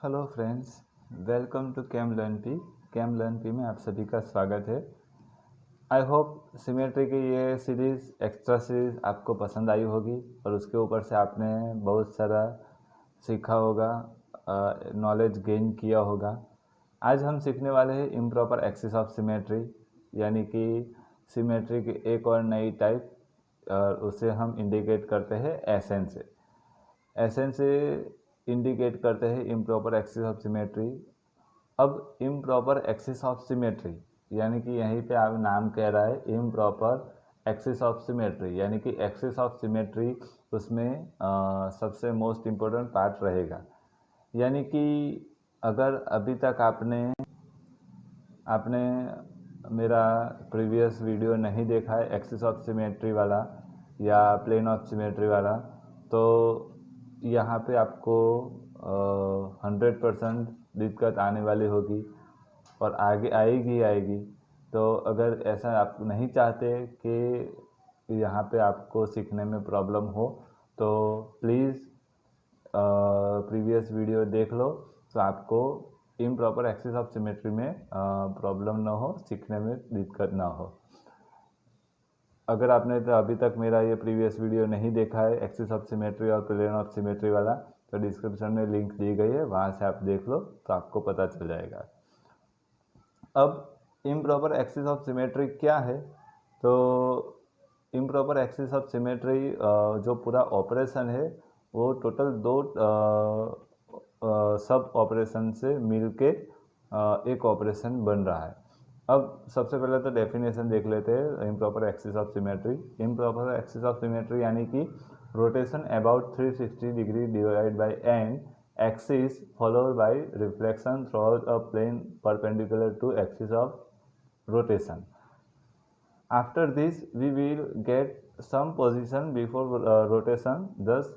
Hello friends, welcome to cam learn P में आप सभी का स्वागत है। आई होप सिमेट्री की ये सीरीज़ एक्स्ट्रा सीरीज़ आपको पसंद आई होगी और उसके ऊपर से आपने बहुत सारा सीखा होगा, नॉलेज गेन किया होगा। आज हम सीखने वाले हैं इम्प्रॉपर एक्सिस ऑफ सिमेट्री, यानी कि सिमेट्री की एक और नई टाइप, और उसे हम इंडिकेट करते हैं एसएन से। एसएन से इंडिकेट करते हैं इम्प्रॉपर एक्सिस ऑफ सिमेट्री। अब इम्प्रॉपर एक्सिस ऑफ सिमेट्री यानी कि यहीं पे आप नाम कह रहा है इम्प्रॉपर एक्सिस ऑफ सिमेट्री, यानी कि एक्सिस ऑफ सिमेट्री उसमें सबसे मोस्ट इम्पोर्टेंट पार्ट रहेगा। यानी कि अगर अभी तक आपने मेरा प्रीवियस वीडियो नहीं देखा है एक्सिस ऑफ सिमेट्री वाला या प्लेन ऑफ सिमेट्री वाला, तो यहाँ पे आपको 100% दिक्कत आने वाली होगी और आगे आएगी। तो अगर ऐसा आप नहीं चाहते कि यहाँ पे आपको सीखने में प्रॉब्लम हो, तो प्लीज़ प्रीवियस वीडियो देख लो, तो आपको इम्प्रॉपर एक्सिस ऑफ सिमेट्री में प्रॉब्लम ना हो, सीखने में दिक्कत ना हो। अगर आपने तो अभी तक मेरा ये प्रीवियस वीडियो नहीं देखा है एक्सिस ऑफ सिमेट्री और प्लेन ऑफ सिमेट्री वाला, तो डिस्क्रिप्शन में लिंक दी गई है, वहाँ से आप देख लो तो आपको पता चल जाएगा। अब इम्प्रॉपर एक्सिस ऑफ सिमेट्री क्या है? तो इम्प्रॉपर एक्सिस ऑफ सिमेट्री जो पूरा ऑपरेशन है वो टोटल दो सब ऑपरेशन से मिलके एक ऑपरेशन बन रहा है। अब सबसे पहले तो डेफिनेशन देख लेते हैं improper axis of symmetry. Improper axis of symmetry यानी कि rotation about 360 degree divide by N axis followed by reflection throughout a plane perpendicular to axis of rotation. After this, we will get some position before rotation. Thus,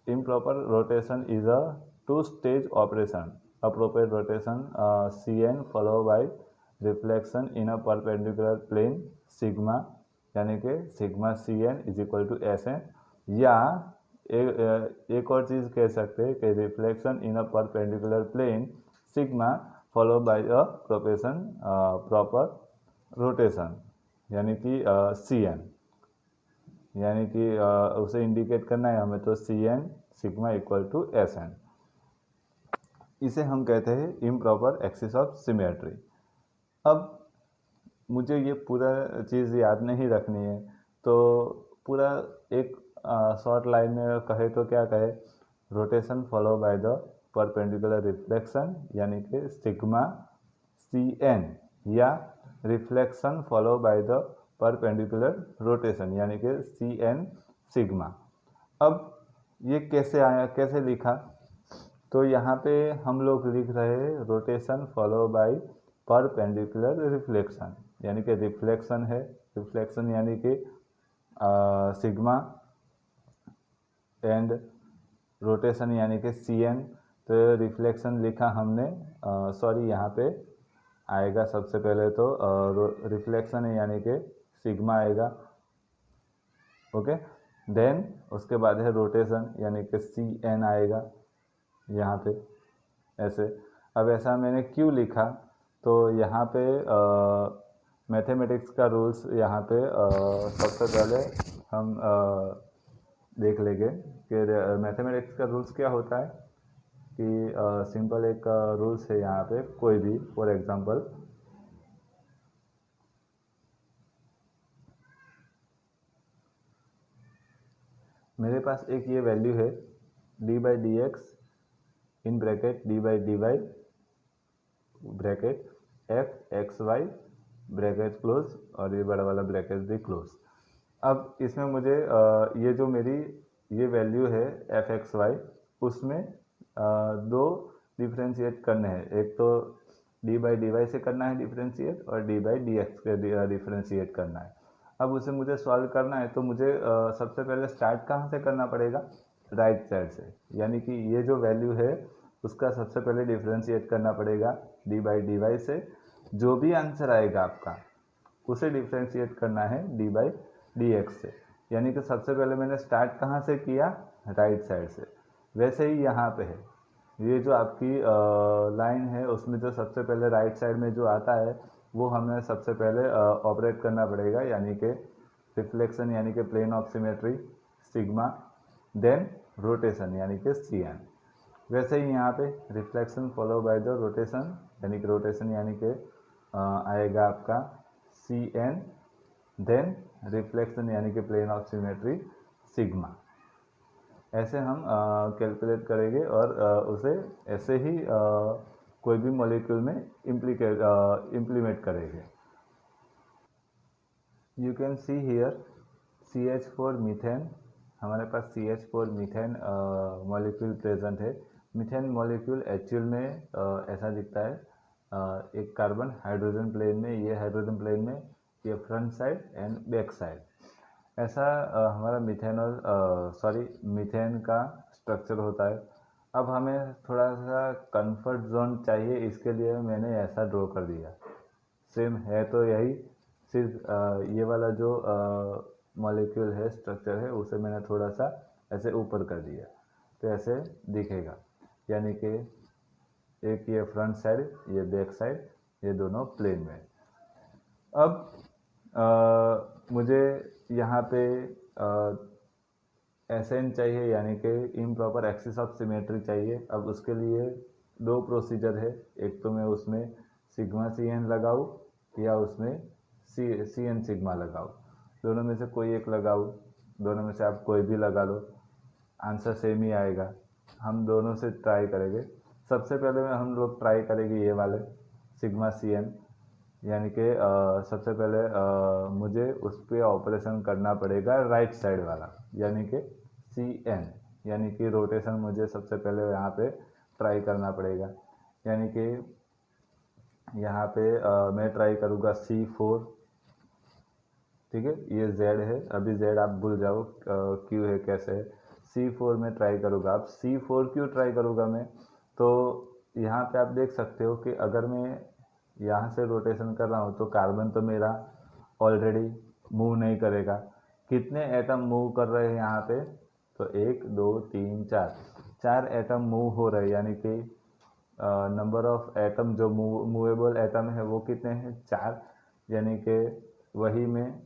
improper rotation is a two-stage operation. Appropriate rotation Cn followed by reflection in a perpendicular plane sigma, यानी कि sigma Cn is equal to Sn, या एक और चीज़ कह सकते हैं कि reflection in a perpendicular plane sigma follow by a proper rotation, यानी कि Cn, यानी कि उसे इंडिकेट करना है हमें, तो Cn sigma equal to Sn। इसे हम कहते हैं इम्प्रॉपर एक्सिस ऑफ सिमेट्री। अब मुझे ये पूरा चीज़ याद नहीं रखनी है, तो पूरा एक शॉर्ट लाइन में कहे तो क्या कहे, rotation follow by the perpendicular reflection यानी कि सिग्मा Cn, या reflection follow by the perpendicular rotation यानी कि Cn सिग्मा। अब ये कैसे आया, कैसे लिखा? तो यहाँ पे हम लोग लिख रहे हैं rotation follow by perpendicular reflection, यानी कि रिफ्लेक्शन है, रिफ्लेक्शन यानी कि सिग्मा, एंड रोटेशन यानी कि Cn। तो रिफ्लेक्शन लिखा हमने, सॉरी यहाँ पे आएगा सबसे पहले तो रिफ्लेक्शन है यानी कि सिग्मा आएगा, ओके। देन उसके बाद है रोटेशन यानी कि Cn आएगा यहाँ पे ऐसे। अब ऐसा मैंने क्यों लिखा? तो यहाँ पे मैथमेटिक्स का रूल्स यहाँ पे सबसे पहले हम देख लेंगे कि मैथमेटिक्स का रूल्स क्या होता है। कि सिंपल एक रूल्स है यहाँ पे, कोई भी, फॉर एग्जांपल मेरे पास एक ये वैल्यू है D by D X in bracket D by D Y bracket F X Y bracket close, और ये बड़ा वाला ब्रैकेट भी क्लोज। अब इसमें मुझे ये जो मेरी ये वैल्यू है एफ एक्स वाई, उसमें दो डिफ्रेंशिएट करने हैं। एक तो डी बाई डी वाई से करना है डिफ्रेंशिएट, और डी बाई डी एक्स के डिफ्रेंशिएट करना है। अब उसे मुझे सॉल्व करना है, तो मुझे सबसे पहले स्टार्ट कहाँ से करना पड़ेगा? राइट साइड से, यानी कि ये जो वैल्यू है उसका सबसे पहले डिफ्रेंशिएट करना पड़ेगा डी बाई डी वाई से। जो भी आंसर आएगा आपका उसे डिफ्रेंशिएट करना है डी बाई डी एक्स से, यानी कि सबसे पहले मैंने स्टार्ट कहाँ से किया? राइट साइड से। वैसे ही यहाँ पे है, ये जो आपकी लाइन है उसमें जो सबसे पहले राइट साइड में जो आता है वो हमें सबसे पहले ऑपरेट करना पड़ेगा, यानी कि रिफ्लेक्शन यानी कि plane of symmetry sigma, then rotation यानी कि सी एन। वैसे ही यहाँ पे reflection follow by the rotation, यानी कि रोटेशन यानी कि आएगा आपका सी एन, देन रिफ्लेक्शन यानी कि प्लेन ऑफ सिमेट्री सिग्मा। ऐसे हम कैलकुलेट करेंगे और उसे ऐसे ही कोई भी मॉलिक्यूल में इम्प्लीमेंट करेंगे। You can see here CH4 methane, हमारे पास CH4 मीथेन मॉलिक्यूल प्रेजेंट है। मीथेन मॉलिक्यूल एक्चुअल में ऐसा दिखता है, एक कार्बन हाइड्रोजन प्लेन में, ये हाइड्रोजन प्लेन में, ये front side and back side. ऐसा हमारा मीथेन का स्ट्रक्चर होता है। अब हमें थोड़ा सा कंफर्ट जोन चाहिए, इसके लिए मैंने ऐसा ड्रॉ कर दिया। सेम है तो यही, सिर्फ ये वाला जो मॉलिक्यूल है, स्ट्रक्चर है, उसे मैंने थोड़ा सा ऐसे ऊपर कर दिया, तो ऐसे दिखेगा। यानी कि एक ये फ्रंट साइड, ये बैक साइड, ये दोनों प्लेन में। अब मुझे यहाँ पे एसएन चाहिए, यानी कि इम्प्रॉपर एक्सिस ऑफ सिमेट्री चाहिए। अब उसके लिए दो प्रोसीजर है, एक तो मैं उसमें सिग्मा सी एन लगाऊँ या उसमें सी एन सिग्मा लगाऊँ। दोनों में से कोई एक लगाऊँ, दोनों में से आप कोई भी लगा लो, आंसर सेम ही आएगा। हम दोनों से ट्राई करेंगे। सबसे पहले हम लोग ट्राई करेंगे ये वाले सिग्मा सी एन, यानी कि सबसे पहले मुझे उस पर ऑपरेशन करना पड़ेगा राइट साइड वाला, यानी कि सी एन, यानी कि रोटेशन मुझे सबसे पहले यहाँ पे ट्राई करना पड़ेगा। यानी कि यहाँ पे मैं ट्राई करूँगा C4, ठीक है, ये Z है, अभी Z आप भूल जाओ, Q है कैसे है। C4 में ट्राई करूँगा। अब C4 क्यों ट्राई करूँगा मैं, तो यहाँ पे आप देख सकते हो कि अगर मैं यहाँ से रोटेशन कर रहा हूँ तो कार्बन तो मेरा ऑलरेडी मूव नहीं करेगा। कितने एटम मूव कर रहे हैं यहाँ पे, तो 1 2 3 4, 4 एटम मूव हो रहे हैं, यानी कि नंबर ऑफ एटम जो मूवेबल एटम है वो कितने हैं, 4। यानी कि वही में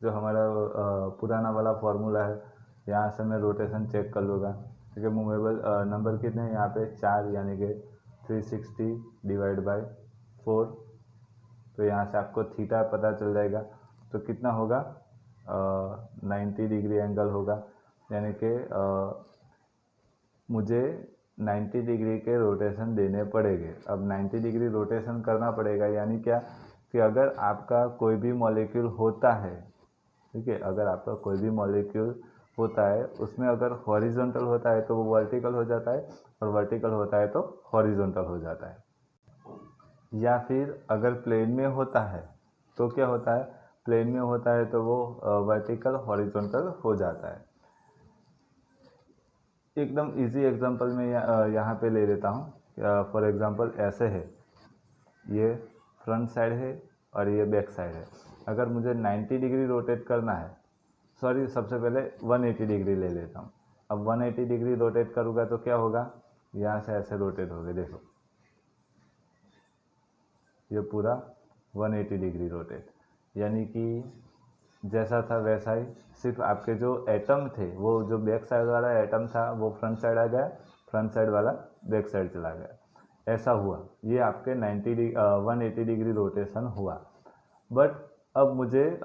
जो हमारा पुराना वाला फॉर्मूला है, यहाँ से मैं रोटेशन चेक कर लूँगा, क्योंकि मूवेबल नंबर कितने हैं यहाँ पे 4, यानी कि 360 डिवाइड बाय 4। तो यहाँ से आपको थीटा पता चल जाएगा, तो कितना होगा, 90 डिग्री एंगल होगा। यानी कि मुझे 90 डिग्री के रोटेशन देने पड़ेंगे। अब 90 डिग्री रोटेशन करना पड़ेगा, यानी क्या कि अगर आपका कोई भी मॉलिक्यूल होता है, ठीक है, अगर आपका कोई भी मॉलिक्यूल होता है, उसमें अगर हॉरिजॉन्टल होता है तो वो वर्टिकल हो जाता है, और वर्टिकल होता है तो हॉरिजॉन्टल हो जाता है। या फिर अगर प्लेन में होता है तो क्या होता है, प्लेन में होता है तो वो वर्टिकल हॉरिजॉन्टल हो जाता है। एकदम इजी एग्जांपल में यहाँ पे ले लेता हूँ। फॉर एग्जांपल ऐसे है, ये फ्रंट साइड है और ये बैक साइड है। अगर मुझे 90 डिग्री रोटेट करना है, सॉरी सबसे पहले 180 डिग्री ले लेता हूँ। अब 180 डिग्री रोटेट करूँगा तो क्या होगा, यहाँ से ऐसे रोटेट होगा, देखो ये पूरा 180 डिग्री रोटेट, यानी कि जैसा था वैसा ही, सिर्फ आपके जो एटम थे, वो जो बैक साइड वाला एटम था वो फ्रंट साइड आ गया, फ्रंट साइड वाला बैक साइड चला गया। ऐसा हुआ, ये आपके 180 डिग्री रोटेशन हुआ। बट अब मुझे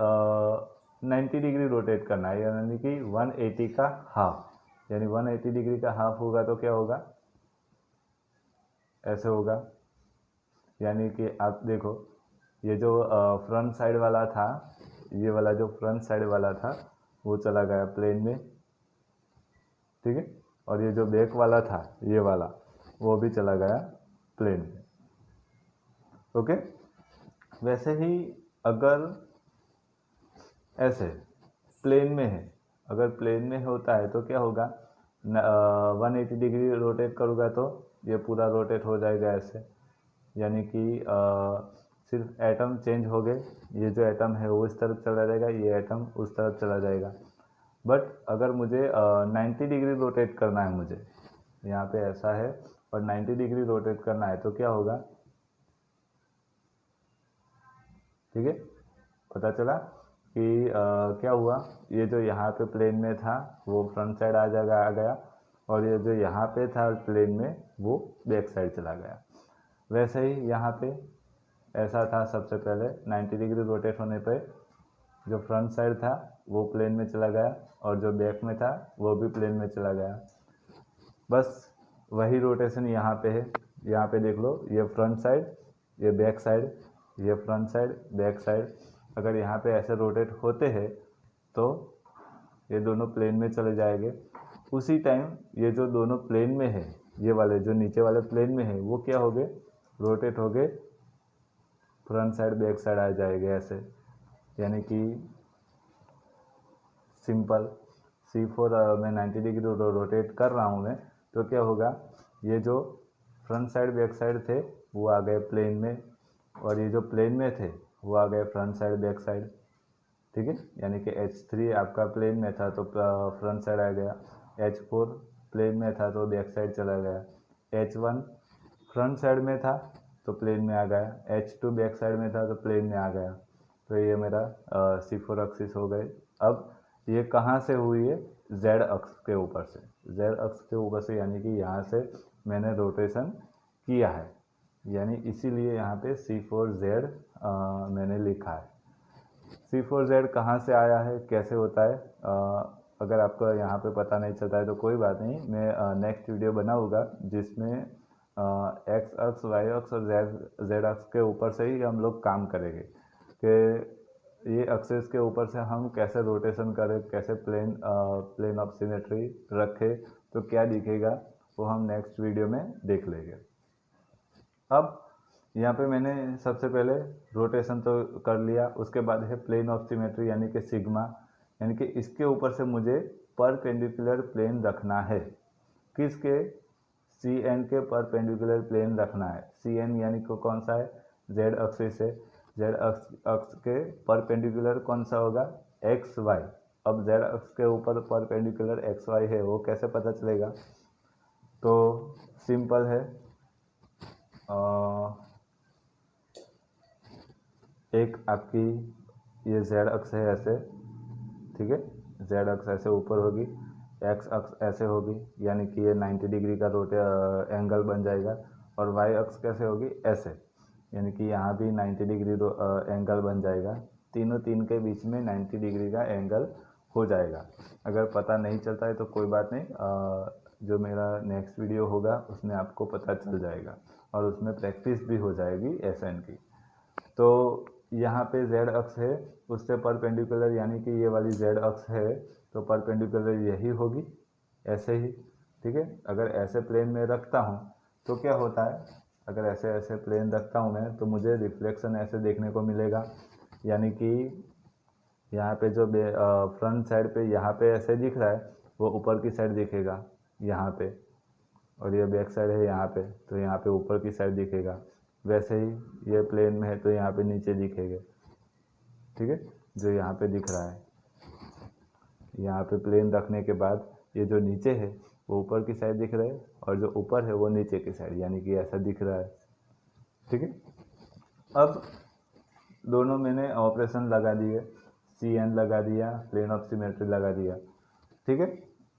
90 डिग्री रोटेट करना है, यानी कि 180 का हाफ, यानी 180 डिग्री का हाफ होगा तो क्या होगा, ऐसे होगा। यानी कि आप देखो, ये जो फ्रंट साइड वाला था, ये वाला जो फ्रंट साइड वाला था वो चला गया प्लेन में, ठीक है, और ये जो बैक वाला था, ये वाला, वो भी चला गया प्लेन में। ओके, वैसे ही अगर ऐसे प्लेन में है, अगर प्लेन में होता है तो क्या होगा, 180 डिग्री रोटेट करूँगा तो ये पूरा रोटेट हो जाएगा ऐसे, यानी कि सिर्फ एटम चेंज हो गए, ये जो एटम है वो इस तरफ चला जाएगा, ये एटम उस तरफ चला जाएगा। बट अगर मुझे 90 डिग्री रोटेट करना है, मुझे यहाँ पे ऐसा है और 90 डिग्री रोटेट करना है तो क्या होगा, ठीक है। पता चला कि क्या हुआ, ये जो यहाँ पे प्लेन में था वो फ्रंट साइड आ गया और ये जो यहाँ पे था प्लेन में वो बैक साइड चला गया। वैसे ही यहाँ पे ऐसा था, सबसे पहले 90 डिग्री रोटेट होने पे जो फ्रंट साइड था वो प्लेन में चला गया और जो बैक में था वो भी प्लेन में चला गया। बस वही रोटेशन यहाँ पे है, यहाँ पे देख लो, ये फ्रंट साइड, ये बैक साइड, ये फ्रंट साइड, बैक साइड। अगर यहाँ पे ऐसे रोटेट होते हैं तो ये दोनों प्लेन में चले जाएंगे। उसी टाइम ये जो दोनों प्लेन में है, ये वाले जो नीचे वाले प्लेन में है वो क्या हो गए, रोटेट हो गए फ्रंट साइड बैक साइड आ जाएंगे ऐसे। यानी कि सिंपल C4 में 90 डिग्री रोटेट कर रहा हूँ मैं, तो क्या होगा, ये जो फ्रंट साइड बैक साइड थे वो आ गए प्लेन में और ये जो प्लेन में थे वो आ गए फ्रंट साइड बैक साइड, ठीक है। यानी कि H3 आपका प्लेन में था तो फ्रंट साइड आ गया, H4 प्लेन में था तो बैक साइड चला गया, H1 फ्रंट साइड में था तो प्लेन में आ गया, H2 बैक साइड में था तो प्लेन में आ गया। तो ये मेरा C4 एक्सिस हो गए। अब ये कहाँ से हुई है, Z अक्ष के ऊपर से, Z अक्ष के ऊपर से, यानी कि यहाँ से मैंने रोटेशन किया है, यानी इसीलिए यहाँ पे C4Z मैंने लिखा है। C4Z कहाँ से आया है, कैसे होता है, अगर आपको यहाँ पे पता नहीं चलता है तो कोई बात नहीं, मैं नेक्स्ट वीडियो बनाऊँगा जिसमें X अक्ष, Y अक्ष और Z अक्ष के ऊपर से ही हम लोग काम करेंगे कि ये एक्सेस के ऊपर से हम कैसे रोटेशन करें, कैसे प्लेन ऑफ सिमेट्री रखें तो क्या दिखेगा, वो हम नेक्स्ट वीडियो में देख लेंगे। अब यहाँ पे मैंने सबसे पहले रोटेशन तो कर लिया, उसके बाद है प्लेन ऑफ सिमेट्री यानी कि सिग्मा, यानी कि इसके ऊपर से मुझे परपेंडिकुलर प्लेन रखना है। किसके, CN के परपेंडिकुलर प्लेन रखना है। CN यानी कि कौन सा है, Z एक्सिस है, Z अक्ष के परपेंडिकुलर कौन सा होगा, XY। अब Z अक्ष के ऊपर परपेंडिकुलर XY है, वो कैसे पता चलेगा, तो सिंपल है, एक आपकी ये Z अक्ष है ऐसे, ठीक है, Z अक्ष ऐसे ऊपर होगी, X अक्ष ऐसे होगी, यानी कि ये 90 डिग्री का एंगल बन जाएगा, और Y अक्ष कैसे होगी, ऐसे, यानी कि यहाँ भी 90 डिग्री एंगल बन जाएगा। तीन के बीच में 90 डिग्री का एंगल हो जाएगा। अगर पता नहीं चलता है तो कोई बात नहीं, जो मेरा नेक्स्ट वीडियो होगा उसमें आपको पता चल जाएगा और उसमें प्रैक्टिस भी हो जाएगी SN की। तो यहाँ पे Z अक्ष है, उससे परपेंडिकुलर यानी कि ये वाली Z अक्ष है तो परपेंडिकुलर यही होगी, ऐसे ही, ठीक है। अगर ऐसे प्लेन में रखता हूँ तो क्या होता है, अगर ऐसे प्लेन रखता हूँ मैं तो मुझे रिफ्लेक्शन ऐसे देखने को मिलेगा, यानी कि यहाँ पे जो फ्रंट साइड पे यहाँ पे ऐसे दिख रहा है वो ऊपर की साइड दिखेगा यहाँ पे, और ये बैक साइड है यहाँ पे तो यहाँ पे ऊपर की साइड दिखेगा। वैसे ही ये प्लेन में है तो यहाँ पे नीचे दिखेगा, ठीक है, जो यहाँ पे दिख रहा है। यहाँ पे प्लेन रखने के बाद ये जो नीचे है वो ऊपर की साइड दिख रहा है और जो ऊपर है वो नीचे की साइड, यानी कि ऐसा दिख रहा है, ठीक है। अब दोनों मैंने ऑपरेशन लगा दिए, CN लगा दिया, प्लेन ऑफ सिमेट्री लगा दिया, ठीक है।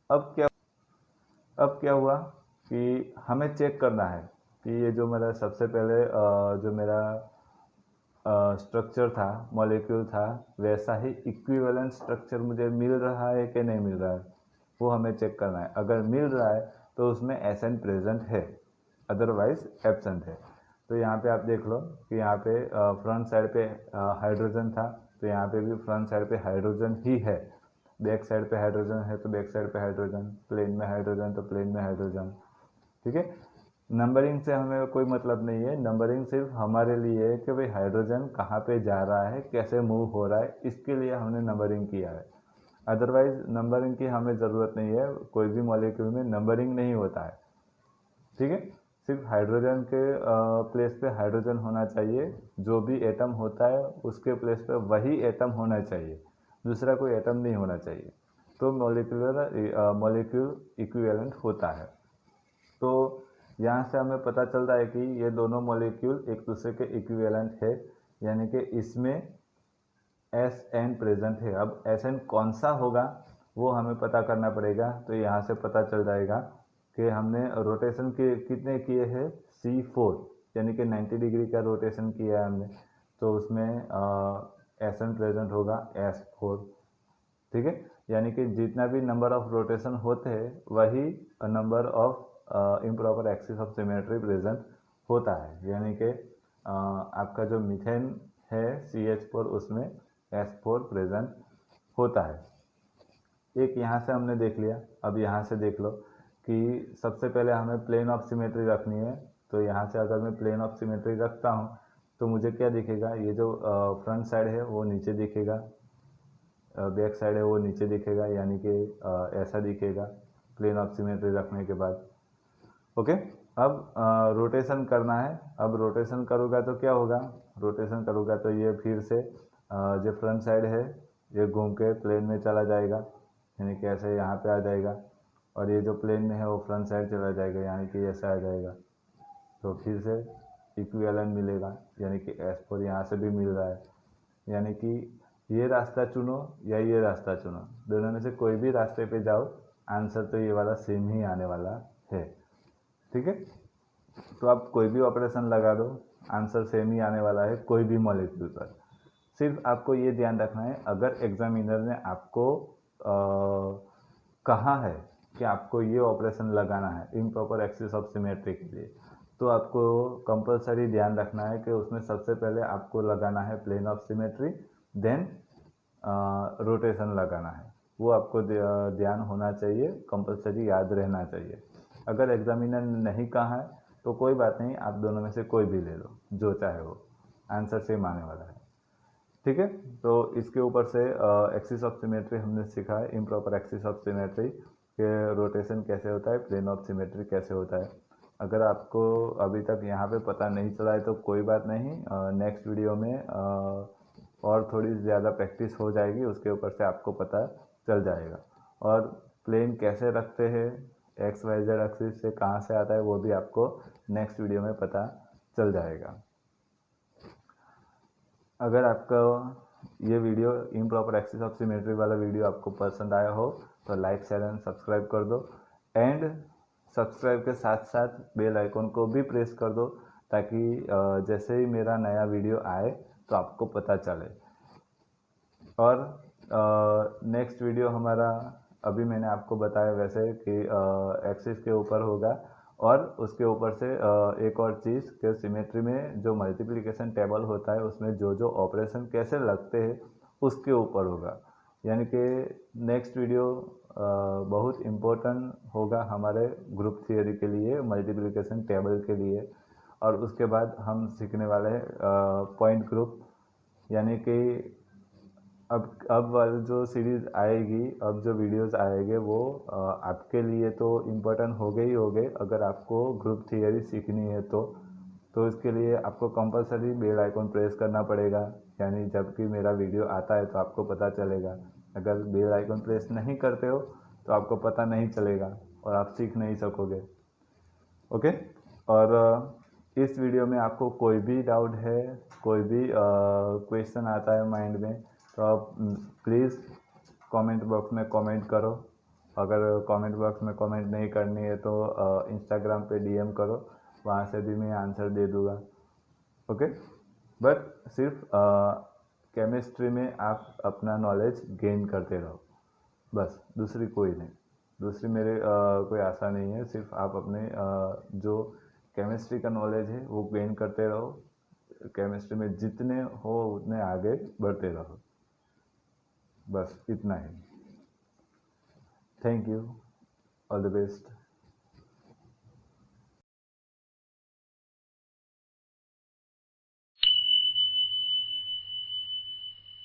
अब क्या हुआ कि हमें चेक करना है कि ये जो मेरा सबसे पहले जो मेरा स्ट्रक्चर था, मॉलिक्यूल था, वैसा ही इक्विवेलेंट स्ट्रक्चर मुझे मिल रहा है कि नहीं मिल रहा है, वो हमें चेक करना है। अगर मिल रहा है तो उसमें SN प्रेजेंट है, अदरवाइज एब्सेंट है। तो यहाँ पे आप देख लो कि यहाँ पे फ्रंट साइड पे हाइड्रोजन था तो यहाँ पे भी फ्रंट साइड पे हाइड्रोजन ही है, बैक साइड पे हाइड्रोजन है तो बैक साइड पे हाइड्रोजन, प्लेन में हाइड्रोजन तो प्लेन में हाइड्रोजन, ठीक है। नंबरिंग से हमें कोई मतलब नहीं है, नंबरिंग सिर्फ हमारे लिए है कि भाई हाइड्रोजन कहाँ पे जा रहा है, कैसे मूव हो रहा है, इसके लिए हमने नंबरिंग किया है। अदरवाइज नंबरिंग की हमें ज़रूरत नहीं है, कोई भी मॉलिक्यूल में नंबरिंग नहीं होता है, ठीक है। सिर्फ हाइड्रोजन के प्लेस पे हाइड्रोजन होना चाहिए, जो भी एटम होता है उसके प्लेस पे वही एटम होना चाहिए, दूसरा कोई एटम नहीं होना चाहिए, तो मॉलिक्यूल इक्विवेलेंट होता है। तो यहाँ से हमें पता चलता है कि ये दोनों मॉलिक्यूल एक दूसरे के इक्विवेलेंट है, यानी कि इसमें Sn प्रेजेंट है। अब Sn कौन सा होगा वो हमें पता करना पड़ेगा। तो यहाँ से पता चल जाएगा कि हमने रोटेशन के कितने किए हैं, C4, यानी कि 90 डिग्री का रोटेशन किया है हमने, तो उसमें Sn प्रेजेंट होगा S4। ठीक है, यानी कि जितना भी नंबर ऑफ रोटेशन होते हैं वही number of improper axis of symmetry present होता है, यानी कि आपका जो मीथेन है CH4 उसमें S4 प्रेजेंट होता है। एक यहाँ से हमने देख लिया। अब यहाँ से देख लो कि सबसे पहले हमें प्लेन ऑफ सिमेट्री रखनी है। तो यहाँ से अगर मैं प्लेन ऑफ सिमेट्री रखता हूँ तो मुझे क्या दिखेगा, ये जो फ्रंट साइड है वो नीचे दिखेगा, बैक साइड है वो नीचे दिखेगा, यानी कि ऐसा दिखेगा प्लेन ऑफ सिमेट्री रखने के बाद। ओके, अब रोटेशन करना है। अब रोटेशन करूँगा तो क्या होगा, रोटेशन करूँगा तो ये फिर से जो फ्रंट साइड है ये घूम के प्लेन में चला जाएगा, यानी कि ऐसे यहाँ पे आ जाएगा, और ये जो प्लेन में है वो फ्रंट साइड चला जाएगा, यानी कि ऐसा आ जाएगा। तो फिर से इक्विवेलेंट मिलेगा, यानी कि S4 यहाँ से भी मिल रहा है। यानी कि ये रास्ता चुनो या ये रास्ता चुनो, दोनों में से कोई भी रास्ते पे जाओ, आंसर तो ये वाला सेम ही आने वाला है। ठीक है, तो आप कोई भी ऑपरेशन लगा दो, आंसर सेम ही आने वाला है कोई भी मॉलिक्यूल पर। सिर्फ आपको ये ध्यान रखना है, अगर एग्जामिनर ने आपको कहा है कि आपको ये ऑपरेशन लगाना है इम्प्रॉपर एक्सिस ऑफ सिमेट्री के लिए, तो आपको कंपलसरी ध्यान रखना है कि उसमें सबसे पहले आपको लगाना है plane of symmetry, then rotation लगाना है। वो आपको ध्यान होना चाहिए, कंपलसरी याद रहना चाहिए। अगर एग्जामिनर ने नहीं कहा है तो कोई बात नहीं, आप दोनों में से कोई भी ले लो, जो चाहे वो, आंसर सेम आने वाला है। ठीक है, तो इसके ऊपर से एक्सिस ऑफ सिमेट्री हमने सीखा है, इम्प्रॉपर एक्सिस ऑफ सिमेट्री के रोटेशन कैसे होता है, प्लेन ऑफ सिमेट्री कैसे होता है। अगर आपको अभी तक यहाँ पे पता नहीं चला है तो कोई बात नहीं, नेक्स्ट वीडियो में और थोड़ी ज़्यादा प्रैक्टिस हो जाएगी, उसके ऊपर से आपको पता चल जाएगा। और प्लेन कैसे रखते हैं, XYZ एक्सिस से कहाँ से आता है, वो भी आपको नेक्स्ट वीडियो में पता चल जाएगा। अगर आपको ये video improper axis of symmetry वाला वीडियो आपको पसंद आया हो तो लाइक, शेयर एंड सब्सक्राइब कर दो, एंड सब्सक्राइब के साथ साथ बेल आइकन को भी प्रेस कर दो, ताकि जैसे ही मेरा नया वीडियो आए तो आपको पता चले। और नेक्स्ट वीडियो हमारा, अभी मैंने आपको बताया वैसे कि एक्सिस के ऊपर होगा, और उसके ऊपर से एक और चीज़ कि सिमेट्री में जो मल्टीप्लिकेशन टेबल होता है उसमें जो जो ऑपरेशन कैसे लगते हैं उसके ऊपर होगा। यानी कि नेक्स्ट वीडियो बहुत इम्पोर्टेंट होगा हमारे ग्रुप थियोरी के लिए, मल्टीप्लिकेशन टेबल के लिए। और उसके बाद हम सीखने वाले हैं पॉइंट ग्रुप, यानी कि अब वाली जो सीरीज़ आएगी, अब जो वीडियोस आएंगे वो आपके लिए तो इम्पोर्टेंट हो गए ही हो गए। अगर आपको ग्रुप थियरी सीखनी है तो इसके लिए आपको कंपलसरी बेल आइकन प्रेस करना पड़ेगा, यानी जब भी मेरा वीडियो आता है तो आपको पता चलेगा। अगर बेल आइकन प्रेस नहीं करते हो तो आपको पता नहीं चलेगा और आप सीख नहीं सकोगे। ओके, और इस वीडियो में आपको कोई भी डाउट है, कोई भी क्वेश्चन आता है माइंड में, तो आप प्लीज़ कमेंट बॉक्स में कमेंट करो। अगर कमेंट बॉक्स में कमेंट नहीं करनी है तो इंस्टाग्राम पे DM करो, वहाँ से भी मैं आंसर दे दूँगा। ओके, बट सिर्फ केमिस्ट्री में आप अपना नॉलेज गेन करते रहो, बस, दूसरी कोई नहीं, दूसरी मेरे कोई आशा नहीं है। सिर्फ आप अपने जो केमिस्ट्री का नॉलेज है वो गेन करते रहो, केमिस्ट्री में जितने हो उतने आगे बढ़ते रहो, बस इतना ही। Thank you, all the best.